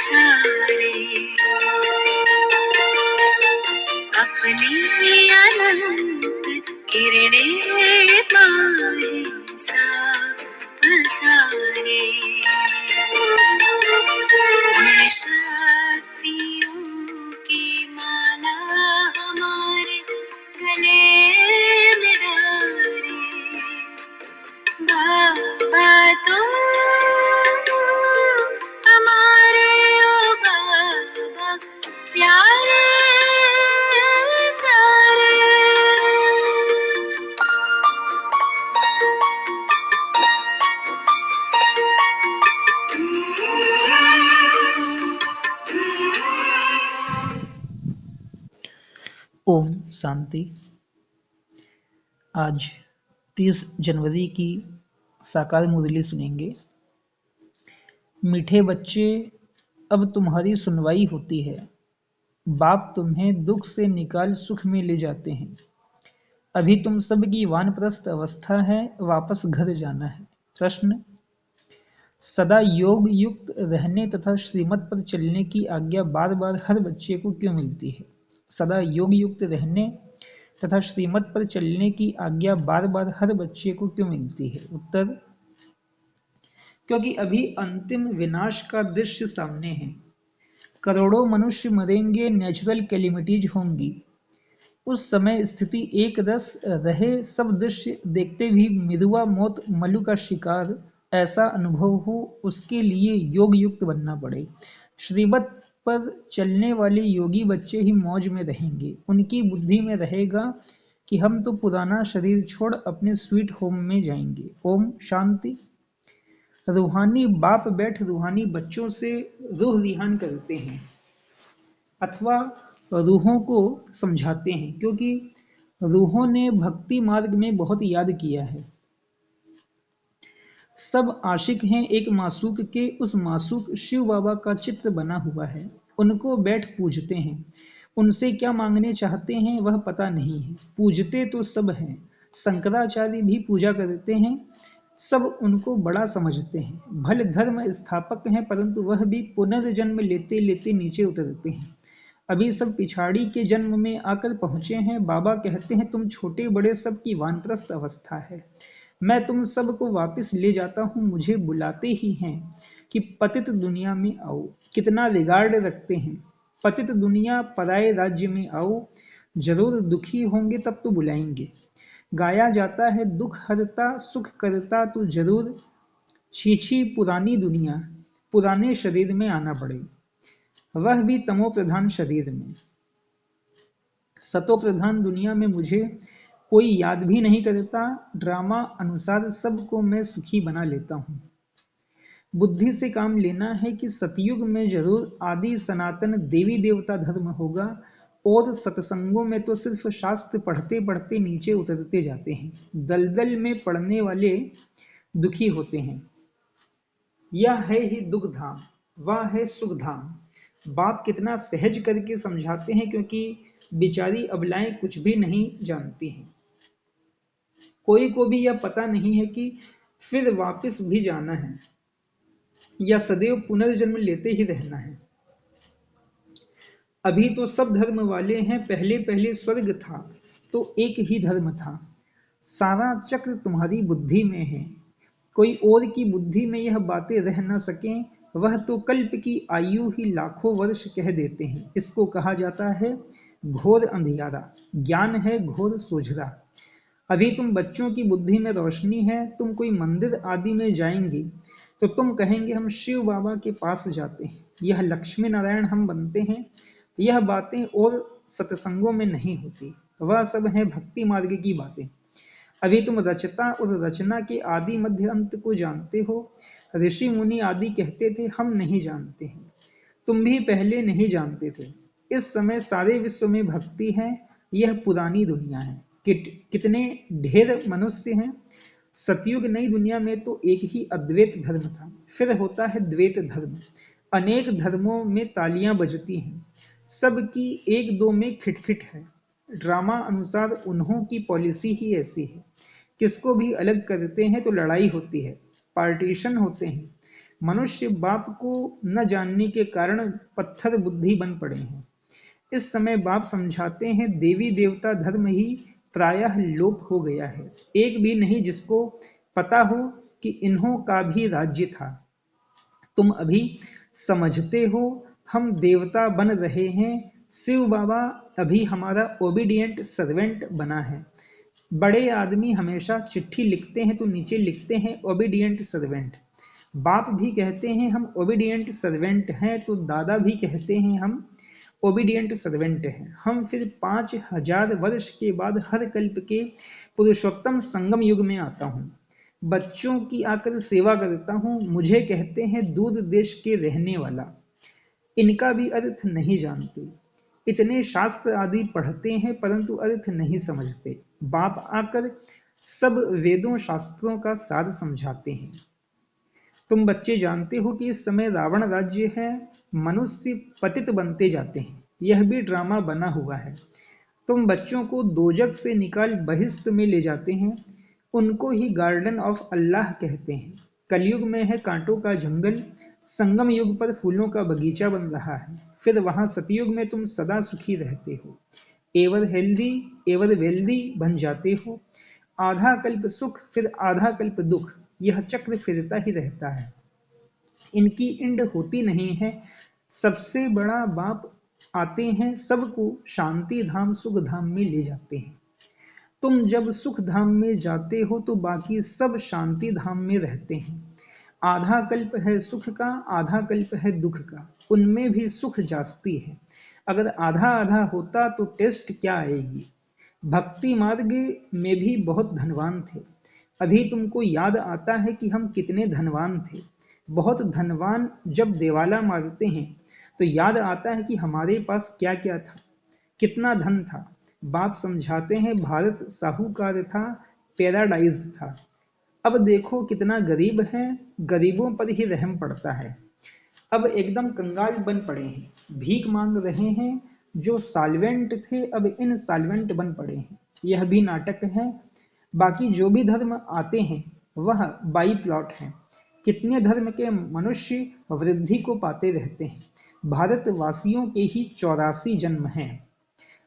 सारे अपनी अनंत किरणें पाए सब सारे उन शक्तियों की माला हमारे गले में डाले बाबा तुम हमारे ओ बाबा प्यारे प्यारे। ओम शांति। आज 30 जनवरी की साकार मुरली सुनेंगे। मीठे बच्चे, अब तुम्हारी सुनवाई होती है। बाप तुम्हें दुख से निकाल सुख में ले जाते हैं। अभी तुम सबकी वानप्रस्थ अवस्था है, वापस घर जाना है। प्रश्न: सदा योग युक्त रहने तथा श्रीमत पर चलने की आज्ञा बार बार हर बच्चे को क्यों मिलती है? सदा योग युक्त रहने तथा श्रीमत पर चलने की आज्ञा बार बार हर बच्चे को क्यों मिलती है? उत्तर: क्योंकि अभी अंतिम विनाश का दृश्य सामने है। करोड़ों मनुष्य मरेंगे, नेचुरल कैलेमिटीज होंगी। उस समय स्थिति एक रस रहे, सब दृश्य देखते भी मिरुआ मौत मलु का शिकार ऐसा अनुभव हो, उसके लिए योग युक्त बनना पड़े। श्रीमत पर चलने वाले योगी बच्चे ही मौज में रहेंगे। उनकी बुद्धि में रहेगा कि हम तो पुराना शरीर छोड़ अपने स्वीट होम में जाएंगे। ओम शांति। रूहानी बाप बैठ रूहानी बच्चों से रूह रिहान करते हैं अथवा रूहों को समझाते हैं, क्योंकि रूहों ने भक्ति मार्ग में बहुत याद किया है। सब आशिक हैं एक मासूक के, उस मासूक शिव बाबा का चित्र बना हुआ है। उनको बैठ पूजते हैं। उनसे क्या मांगने चाहते हैं वह पता नहीं है। पूजते तो सब हैं, शंकराचार्य भी पूजा करते हैं। सब उनको बड़ा समझते हैं। भले धर्म स्थापक हैं, परंतु वह भी पुनर्जन्म लेते लेते नीचे उतरते हैं। अभी सब पिछाड़ी के जन्म में आकर पहुंचे हैं। बाबा कहते हैं तुम छोटे बड़े सब की वानप्रस्थ अवस्था है। मैं तुम सब को वापस ले जाता हूँ। मुझे बुलाते ही हैं कि पतित दुनिया में आओ। कितना रिगार्ड रखते हैं। पतित दुनिया पराये राज्य में आओ। जरूर दुखी होंगे तब तो बुलाएंगे। गाया जाता है दुख हरता सुख करता तो जरूर छी पुरानी दुनिया, पुराने शरीर में आना पड़े, वह भी तमो प्रधान शरीर में। सतो प्रधान दुनिया में मुझे कोई याद भी नहीं करता। ड्रामा अनुसार सबको मैं सुखी बना लेता हूँ। बुद्धि से काम लेना है कि सतयुग में जरूर आदि सनातन देवी देवता धर्म होगा, और सत्संगों में तो सिर्फ शास्त्र पढ़ते पढ़ते नीचे उतरते जाते हैं। दलदल में पड़ने वाले दुखी होते हैं। यह है ही दुख धाम, वह है सुख धाम। बाप कितना सहज करके समझाते हैं, क्योंकि बेचारी अबलाएं कुछ भी नहीं जानती हैं। कोई को भी यह पता नहीं है कि फिर वापस भी जाना है या सदैव पुनर्जन्म लेते ही रहना है। अभी तो सब धर्म वाले हैं। पहले पहले स्वर्ग था तो एक ही धर्म था। सारा चक्र तुम्हारी बुद्धि में है। कोई और की बुद्धि में यह बातें रह न सकें, वह तो कल्प की आयु ही लाखों वर्ष कह देते हैं। इसको कहा जाता है घोर अंधियारा। ज्ञान है घोर सोझरा। अभी तुम बच्चों की बुद्धि में रोशनी है। तुम कोई मंदिर आदि में जाएंगे तो तुम कहेंगे हम शिव बाबा के पास जाते हैं, यह लक्ष्मी नारायण हम बनते हैं। यह बातें और सत्संगों में नहीं होती। वह सब है भक्ति मार्ग की बातें। अभी तुम रचता और रचना के आदि मध्य अंत को जानते हो। ऋषि मुनि आदि कहते थे हम नहीं जानते हैं। तुम भी पहले नहीं जानते थे। इस समय सारे विश्व में भक्ति है। यह पुरानी दुनिया है। कितने ढेर मनुष्य हैं। सतयुग नई दुनिया में तो एक ही अद्वैत धर्म था, फिर होता है द्वैत धर्म। अनेक धर्मों में तालियां बजती हैं, सबकी एक दो में खिटखिट है। ड्रामा अनुसार उन्हों की पॉलिसी ही ऐसी है। किसको भी अलग करते हैं तो लड़ाई होती है, पार्टीशन होते हैं। मनुष्य बाप को न जानने के कारण पत्थर बुद्धि बन पड़े हैं। इस समय बाप समझाते हैं देवी देवता धर्म ही प्रायः लोप हो गया है। एक भी नहीं जिसको पता हो कि इन्हों का भी राज्य था। तुम अभी समझते हो हम देवता बन रहे हैं। शिव बाबा अभी हमारा ओबीडियंट सर्वेंट बना है। बड़े आदमी हमेशा चिट्ठी लिखते हैं तो नीचे लिखते हैं ओबीडियंट सर्वेंट। बाप भी कहते हैं हम ओबीडियंट सर्वेंट हैं तो दादा भी कहते हैं हम ओबीडियंट सर्वेंट हैं। हम फिर 5000 वर्ष के बाद हर कल्प के पुरुषोत्तम संगम युग में आता हूँ। बच्चों की आकर सेवा करता हूँ। मुझे कहते हैं दूर देश के रहने वाला। इनका भी अर्थ नहीं जानते। इतने शास्त्र आदि पढ़ते हैं परंतु अर्थ नहीं समझते। बाप आकर सब वेदों शास्त्रों का सार समझाते हैं। तुम बच्चे जानते हो कि इस समय रावण राज्य है। मनुष्य पतित बनते जाते हैं। यह भी ड्रामा बना हुआ है। तुम बच्चों को दोजक से निकाल बहिश्त में ले जाते हैं। उनको ही गार्डन ऑफ अल्लाह कहते हैं। कलयुग में है कांटों का जंगल। संगम युग पर फूलों का बगीचा बन रहा है। फिर वहां सतयुग में तुम सदा सुखी रहते हो। एवर हेल्दी एवर वेल्दी बन जाते हो। आधा कल्प सुख फिर आधा कल्प दुख। यह चक्र फिरता ही रहता है। इनकी इंड होती नहीं है। सबसे बड़ा बाप आते हैं सबको शांति धाम सुख धाम में ले जाते हैं। तुम जब सुख धाम में जाते हो तो बाकी सब शांति धाम में रहते हैं। आधा कल्प है सुख का आधा कल्प है दुख का। उनमें भी सुख जास्ती है। अगर आधा आधा होता तो टेस्ट क्या आएगी। भक्ति मार्ग में भी बहुत धनवान थे। अभी तुमको याद आता है कि हम कितने धनवान थे। बहुत धनवान जब देवाला मारते हैं तो याद आता है कि हमारे पास क्या क्या था, कितना धन था। बाप समझाते हैं भारत साहूकार था, पैराडाइज था। अब देखो कितना गरीब है। गरीबों पर ही रहम पड़ता है। अब एकदम कंगाल बन पड़े हैं। भीख मांग रहे हैं। जो साल्वेंट थे अब इन साल्वेंट बन पड़े हैं। यह भी नाटक है। बाकी जो भी धर्म आते हैं वह बाई प्लॉट है। कितने धर्म के मनुष्य वृद्धि को पाते रहते हैं। भारतवासियों के ही 84 जन्म हैं।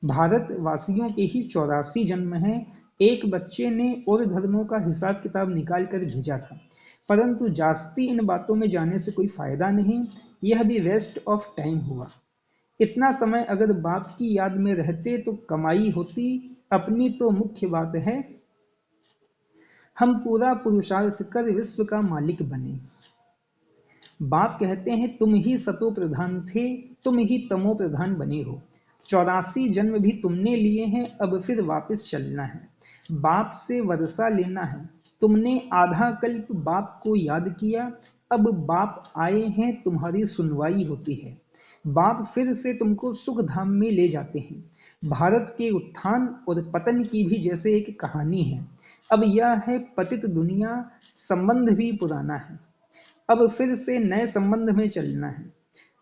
भारतवासियों के ही 84 जन्म हैं। एक बच्चे ने और धर्मों का हिसाब किताब निकाल कर भेजा था, परंतु जास्ती इन बातों में जाने से कोई फायदा नहीं। यह भी वेस्ट ऑफ टाइम हुआ। इतना समय अगर बाप की याद में रहते तो कमाई होती। अपनी तो मुख्य बात है हम पूरा पुरुषार्थ कर विश्व का मालिक बने। बाप कहते हैं तुम ही सतो प्रधान थे, तुम ही तमो प्रधान बने हो। 84 जन्म भी तुमने लिए हैं। अब फिर वापस चलना है। बाप से वर्षा लेना है। तुमने आधा कल्प बाप को याद किया। अब बाप आए हैं तुम्हारी सुनवाई होती है। बाप फिर से तुमको सुख धाम में ले जाते हैं। भारत के उत्थान और पतन की भी जैसे एक कहानी है। अब यह है पतित दुनिया। संबंध भी पुराना है। अब फिर से नए संबंध में चलना है।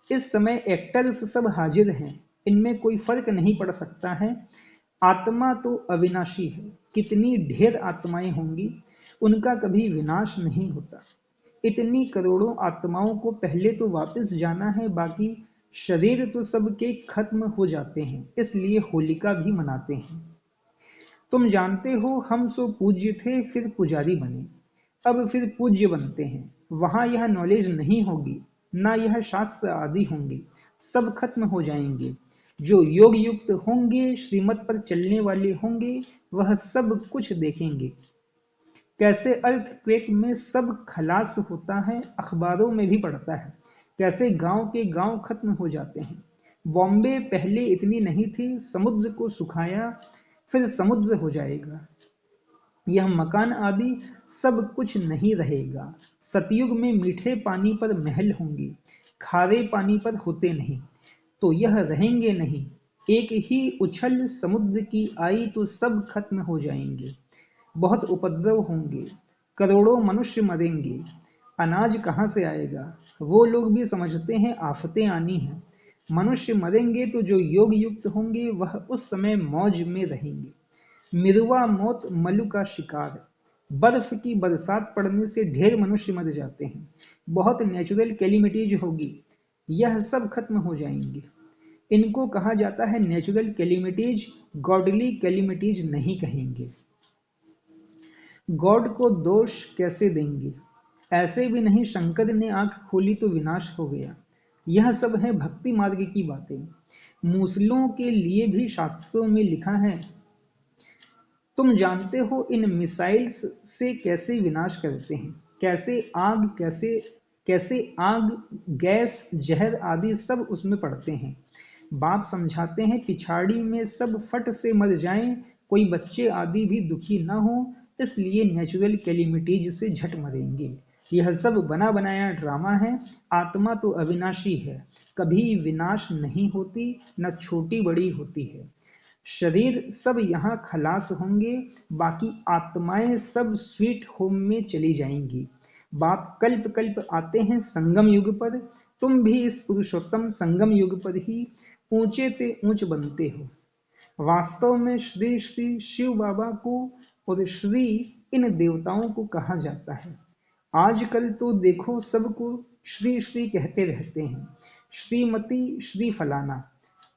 इस समय एक्टर्स सब हाजिर हैं। इनमें कोई फर्क नहीं पड़ सकता है। आत्मा तो अविनाशी है। कितनी ढेर आत्माएं होंगी, उनका कभी विनाश नहीं होता। इतनी करोड़ों आत्माओं को पहले तो वापस जाना है। बाकी शरीर तो सबके खत्म हो जाते हैं, इसलिए होलिका भी मनाते हैं। तुम जानते हो हम सो पूज्य थे फिर पुजारी बने। अब फिर पूज्य बनते हैं। वहां यह नॉलेज नहीं होगी, ना यह शास्त्र आदि होंगे। सब खत्म हो जाएंगे। जो योग युक्त होंगे, श्रीमत पर चलने वाले होंगे, वह सब कुछ देखेंगे। कैसे अर्थक्वेक में सब खलास होता है, अखबारों में भी पढ़ता है। कैसे गांव के गांव खत्म हो जाते हैं। बॉम्बे पहले इतनी नहीं थी। समुद्र को सुखाया फिर समुद्र हो जाएगा। यह मकान आदि सब कुछ नहीं रहेगा। सतयुग में मीठे पानी पर महल होंगे, खारे पानी पर होते नहीं, तो यह रहेंगे नहीं। एक ही उछल समुद्र की आई तो सब खत्म हो जाएंगे। बहुत उपद्रव होंगे। करोड़ों मनुष्य मरेंगे। अनाज कहाँ से आएगा। वो लोग भी समझते हैं आफतें आनी हैं। मनुष्य मरेंगे तो जो योग युक्त होंगे वह उस समय मौज में रहेंगे। मिरुआ मौत मलु का शिकार। बर्फ की बरसात पड़ने से ढेर मनुष्य मर जाते हैं। बहुत नेचुरल कैलिमिटीज होगी, यह सब खत्म हो जाएंगे। इनको कहा जाता है नेचुरल कैलिमिटीज, गॉडली कैलिमिटीज नहीं कहेंगे। गॉड को दोष कैसे देंगे? ऐसे भी नहीं शंकर ने आंख खोली तो विनाश हो गया। यह सब है भक्ति मार्ग की बातें। मूसलों के लिए भी शास्त्रों में लिखा है। तुम जानते हो इन मिसाइल्स से कैसे विनाश करते हैं, कैसे कैसे आग, गैस, जहर आदि सब उसमें पड़ते हैं। बाप समझाते हैं पिछाड़ी में सब फट से मर जाएं, कोई बच्चे आदि भी दुखी न हो, इसलिए नेचुरल कैलिमिटीज से झट मरेंगे। यह सब बना बनाया ड्रामा है। आत्मा तो अविनाशी है, कभी विनाश नहीं होती, न छोटी बड़ी होती है। शरीर सब यहाँ खलास होंगे, बाकी आत्माएं सब स्वीट होम में चली जाएंगी। बाप कल्प कल्प आते हैं संगम युग पर, तुम भी इस पुरुषोत्तम संगम युग पर ही ऊंचे ते ऊंच बनते हो। वास्तव में श्री श्री शिव बाबा को और श्री इन देवताओं को कहा जाता है। आजकल तो देखो सबको श्री श्री कहते रहते हैं, श्रीमती, श्री फलाना।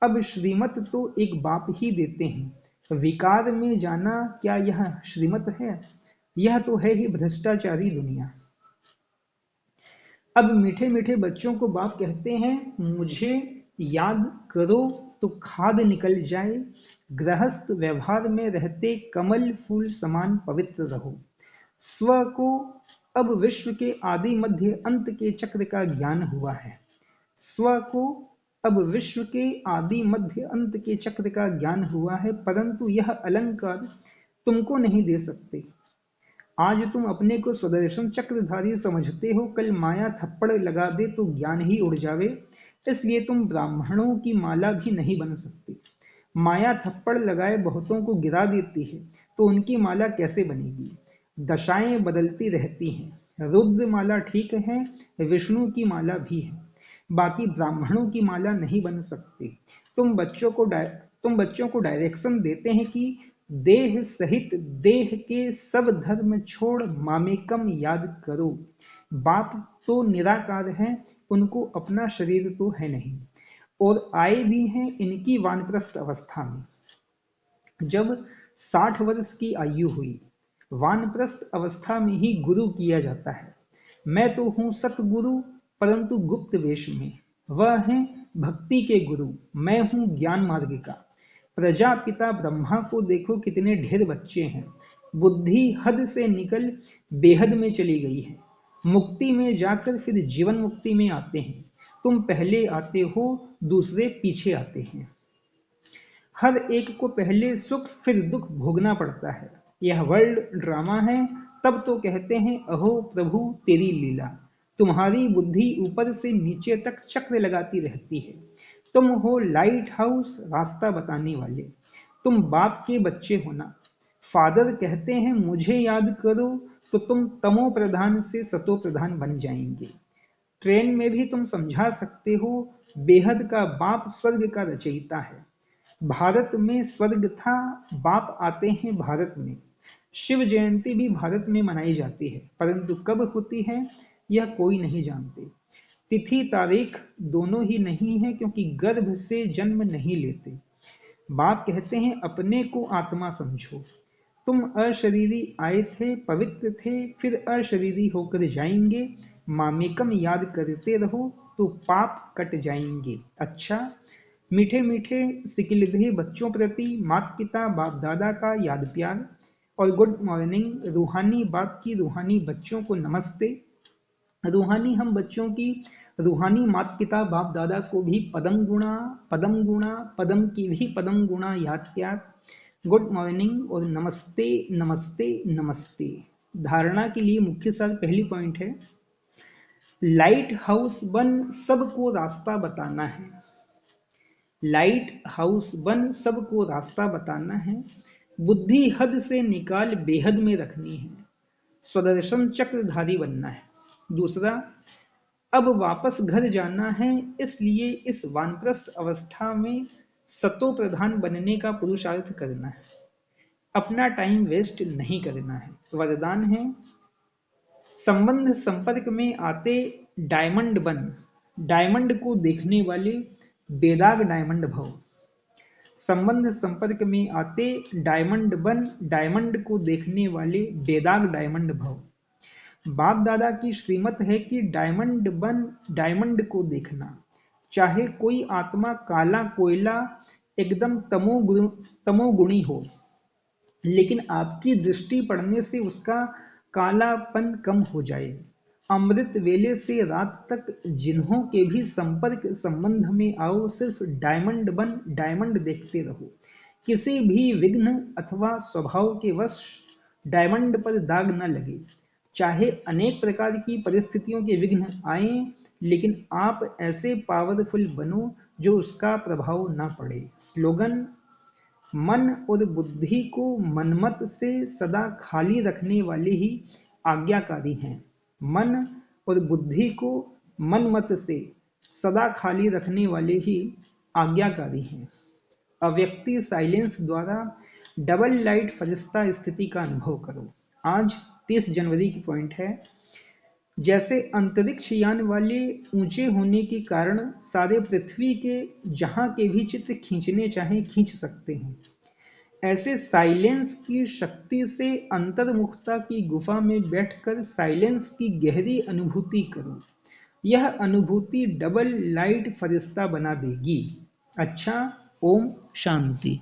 अब श्रीमत तो एक बाप ही देते हैं, विकार में जाना क्या यह श्रीमत है? यह तो है ही भ्रष्टाचारी दुनिया। अब मीठे मीठे बच्चों को बाप कहते हैं मुझे याद करो तो खाद निकल जाए, गृहस्थ व्यवहार में रहते कमल फूल समान पवित्र रहो। स्व को अब विश्व के आदि मध्य अंत के चक्र का ज्ञान हुआ है। स्व को अब विश्व के आदि मध्य अंत के चक्र का ज्ञान हुआ है, परंतु यह अलंकार तुमको नहीं दे सकते। आज तुम अपने को स्वदर्शन चक्रधारी समझते हो, कल माया थप्पड़ लगा दे तो ज्ञान ही उड़ जावे, इसलिए तुम ब्राह्मणों की माला भी नहीं बन सकते। माया थप्पड़ लगाए बहुतों को गिरा देती है, तो उनकी माला कैसे बनेगी? दशाएं बदलती रहती हैं। रुद्र माला ठीक है, विष्णु की माला भी है, बाकी ब्राह्मणों की माला नहीं बन सकती। तुम बच्चों को डायरेक्शन देते हैं कि देह सहित देह के सब धर्म छोड़ मामेकम याद करो। बाप तो निराकार है, उनको अपना शरीर तो है नहीं, और आए भी हैं इनकी वानप्रस्थ अवस्था में। जब 60 वर्ष की आयु हुई, वानप्रस्थ अवस्था में ही गुरु किया जाता है। मैं तो हूँ सतगुरु, परंतु गुप्त वेश में। वह है भक्ति के गुरु, मैं हूँ ज्ञान मार्ग का। प्रजापिता ब्रह्मा को देखो कितने ढेर बच्चे हैं। बुद्धि हद से निकल बेहद में चली गई है। मुक्ति में जाकर फिर जीवन मुक्ति में आते हैं। तुम पहले आते हो, दूसरे पीछे आते हैं। हर एक को पहले सुख फिर दुख भोगना पड़ता है। यह वर्ल्ड ड्रामा है। तब तो कहते हैं अहो प्रभु तेरी लीला। तुम्हारी बुद्धि ऊपर से नीचे तक चक्र लगाती रहती है। तुम हो लाइट हाउस, रास्ता बताने वाले। तुम बाप के बच्चे हो ना। फादर कहते हैं मुझे याद करो, तो तुम तमो प्रधान से सतो प्रधान बन जाएंगे। ट्रेन में भी तुम समझा सकते हो, बेहद का बाप स्वर्ग का रचयिता है। भारत में स्वर्ग था, बाप आते हैं भारत में। शिव जयंती भी भारत में मनाई जाती है, परंतु कब होती है यह कोई नहीं जानते। तिथि तारीख दोनों ही नहीं है, क्योंकि गर्भ से जन्म नहीं लेते। बाप कहते हैं अपने को आत्मा समझो। तुम अशरीरी आए थे, पवित्र थे, फिर अशरीरी होकर जाएंगे। मामेकम याद करते रहो तो पाप कट जाएंगे। अच्छा, मीठे मीठे सिकिलधे बच्चों प्रति माता पिता बाप दादा का याद प्यार और गुड मॉर्निंग। रूहानी बाप की रूहानी बच्चों को नमस्ते। रूहानी हम बच्चों की रूहानी माता पिता बाप दादा को भी पदम गुणा पदम की भी पदम गुणा याद प्यार, गुड मॉर्निंग और नमस्ते नमस्ते नमस्ते। धारणा के लिए मुख्य सार पहली पॉइंट है, लाइट हाउस बन सबको रास्ता बताना है। लाइट हाउस बन सबको रास्ता बताना है। बुद्धि हद से निकाल बेहद में रखनी है। स्वदर्शन चक्रधारी बनना है। दूसरा, अब वापस घर जाना है, इसलिए इस वानप्रस्थ अवस्था में सतो प्रधान बनने का पुरुषार्थ करना है। अपना टाइम वेस्ट नहीं करना है। वरदान है संबंध संपर्क में आते डायमंड बन, डायमंड को देखने वाले बेदाग डायमंड भव। संबंध संपर्क में आते डायमंड बन, डायमंड को देखने वाले बेदाग डायमंड भव। बाप दादा की श्रीमत है कि डायमंड बन, डायमंड को देखना। चाहे कोई आत्मा काला कोयला एकदम तमोगुणी हो, लेकिन आपकी दृष्टि पड़ने से उसका कालापन कम हो जाए। अमृत वेले से रात तक जिन्हों के भी संपर्क संबंध में आओ, सिर्फ डायमंड बन, डायमंड देखते रहो। किसी भी विघ्न अथवा स्वभाव के वश डायमंड पर दाग न लगे। चाहे अनेक प्रकार की परिस्थितियों के विघ्न आए, लेकिन आप ऐसे पावरफुल बनो जो उसका प्रभाव न पड़े। स्लोगन: मन और बुद्धि को मनमत से सदा खाली रखने वाले ही आज्ञाकारी हैं। मन और बुद्धि को मनमत से सदा खाली रखने वाले ही आज्ञाकारी हैं। अव्यक्ति साइलेंस द्वारा डबल लाइट फरिश्ता स्थिति का अनुभव करो। आज 30 जनवरी की पॉइंट है। जैसे अंतरिक्ष यान वाले ऊंचे होने के कारण सारे पृथ्वी के जहां के भी चित्र खींचने चाहें खींच सकते हैं, ऐसे साइलेंस की शक्ति से अंतर्मुखता की गुफा में बैठकर साइलेंस की गहरी अनुभूति करो। यह अनुभूति डबल लाइट फरिश्ता बना देगी। अच्छा, ओम शांति।